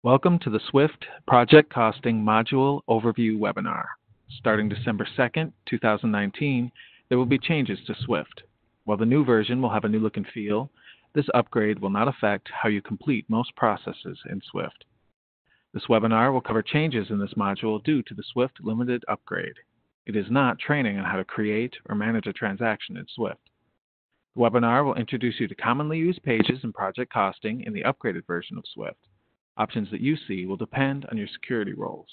Welcome to the Swift Project Costing Module Overview webinar. Starting December 2nd, 2019, there will be changes to Swift. While the new version will have a new look and feel, this upgrade will not affect how you complete most processes in Swift. This webinar will cover changes in this module due to the Swift Limited upgrade. It is not training on how to create or manage a transaction in Swift. The webinar will introduce you to commonly used pages in project costing in the upgraded version of Swift. Options that you see will depend on your security roles.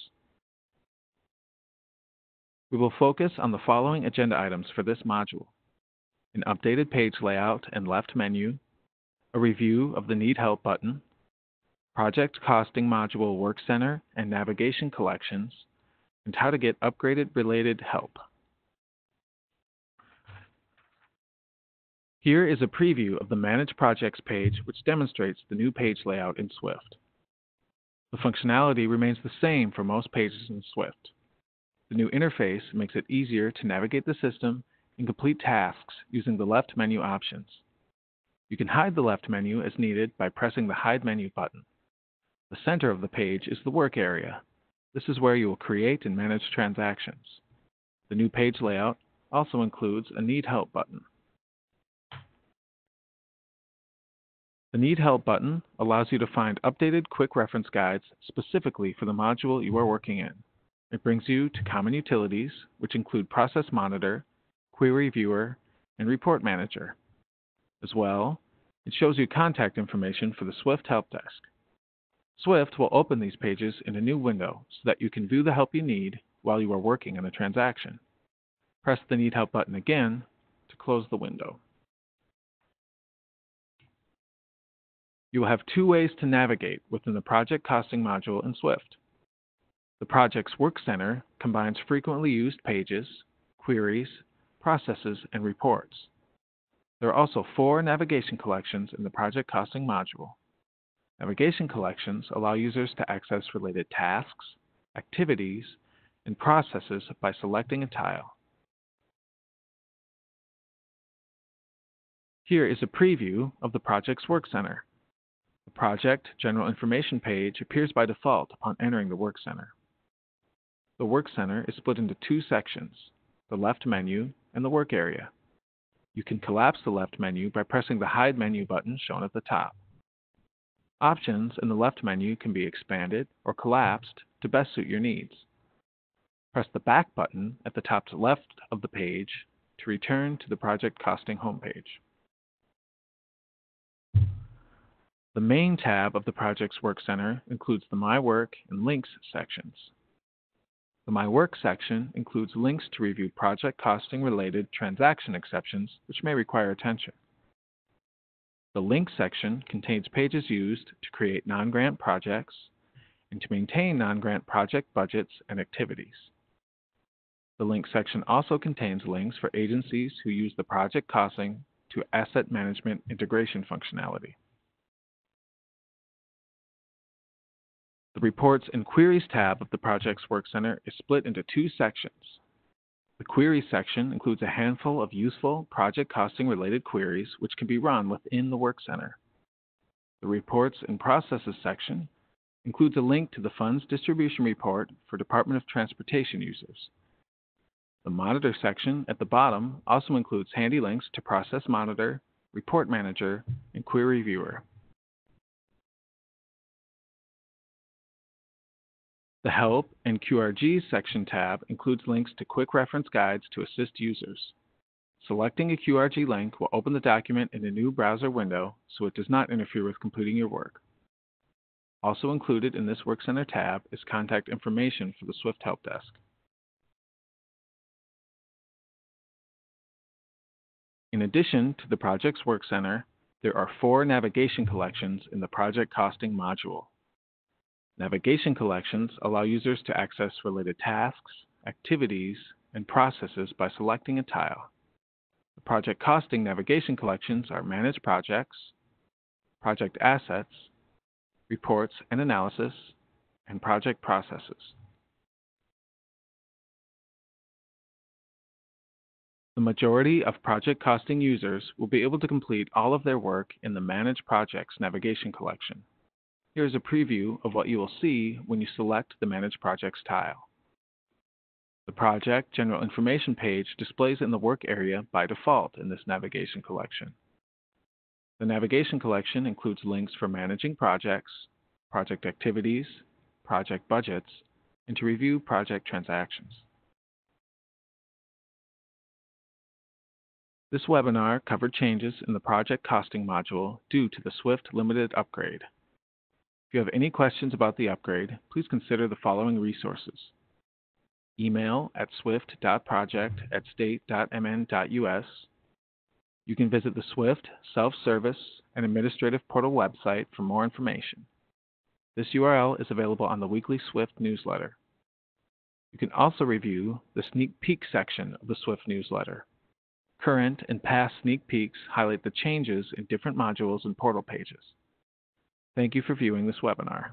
We will focus on the following agenda items for this module: an updated page layout and left menu, a review of the Need Help button, project costing module WorkCenter and navigation collections, and how to get upgraded related help. Here is a preview of the Manage Projects page, which demonstrates the new page layout in Swift. The functionality remains the same for most pages in Swift. The new interface makes it easier to navigate the system and complete tasks using the left menu options. You can hide the left menu as needed by pressing the Hide Menu button. The center of the page is the work area. This is where you will create and manage transactions. The new page layout also includes a Need Help button. The Need Help button allows you to find updated quick reference guides specifically for the module you are working in. It brings you to common utilities, which include Process Monitor, Query Viewer, and Report Manager. As well, it shows you contact information for the Swift Help Desk. Swift will open these pages in a new window so that you can view the help you need while you are working on a transaction. Press the Need Help button again to close the window. You will have two ways to navigate within the project costing module in Swift. The project's WorkCenter combines frequently used pages, queries, processes, and reports. There are also 4 navigation collections in the project costing module. Navigation collections allow users to access related tasks, activities, and processes by selecting a tile. Here is a preview of the project's WorkCenter. The project general information page appears by default upon entering the WorkCenter. The WorkCenter is split into 2 sections, the left menu and the work area. You can collapse the left menu by pressing the Hide Menu button shown at the top. Options in the left menu can be expanded or collapsed to best suit your needs. Press the Back button at the top left of the page to return to the project costing homepage. The Main tab of the project's WorkCenter includes the My Work and Links sections. The My Work section includes links to review project costing related transaction exceptions which may require attention. The Links section contains pages used to create non-grant projects and to maintain non-grant project budgets and activities. The Links section also contains links for agencies who use the project costing to asset management integration functionality. The Reports and Queries tab of the project's WorkCenter is split into 2 sections. The Queries section includes a handful of useful project costing related queries which can be run within the WorkCenter. The Reports and Processes section includes a link to the Funds Distribution Report for Department of Transportation users. The Monitor section at the bottom also includes handy links to Process Monitor, Report Manager, and Query Viewer. The Help and QRGs section tab includes links to quick reference guides to assist users. Selecting a QRG link will open the document in a new browser window so it does not interfere with completing your work. Also included in this WorkCenter tab is contact information for the Swift Help Desk. In addition to the project's WorkCenter, there are 4 navigation collections in the project costing module. Navigation collections allow users to access related tasks, activities, and processes by selecting a tile. The project costing navigation collections are Manage Projects, Project Assets, Reports and Analysis, and Project Processes. The majority of project costing users will be able to complete all of their work in the Manage Projects navigation collection. Here is a preview of what you will see when you select the Manage Projects tile. The Project General Information page displays in the Work area by default in this navigation collection. The navigation collection includes links for managing projects, project activities, project budgets, and to review project transactions. This webinar covered changes in the project costing module due to the Swift Limited upgrade. If you have any questions about the upgrade, please consider the following resources. Email at swift.project@state.mn.us. You can visit the Swift Self-Service and Administrative Portal website for more information. This URL is available on the weekly Swift newsletter. You can also review the Sneak Peek section of the Swift newsletter. Current and past sneak peeks highlight the changes in different modules and portal pages. Thank you for viewing this webinar.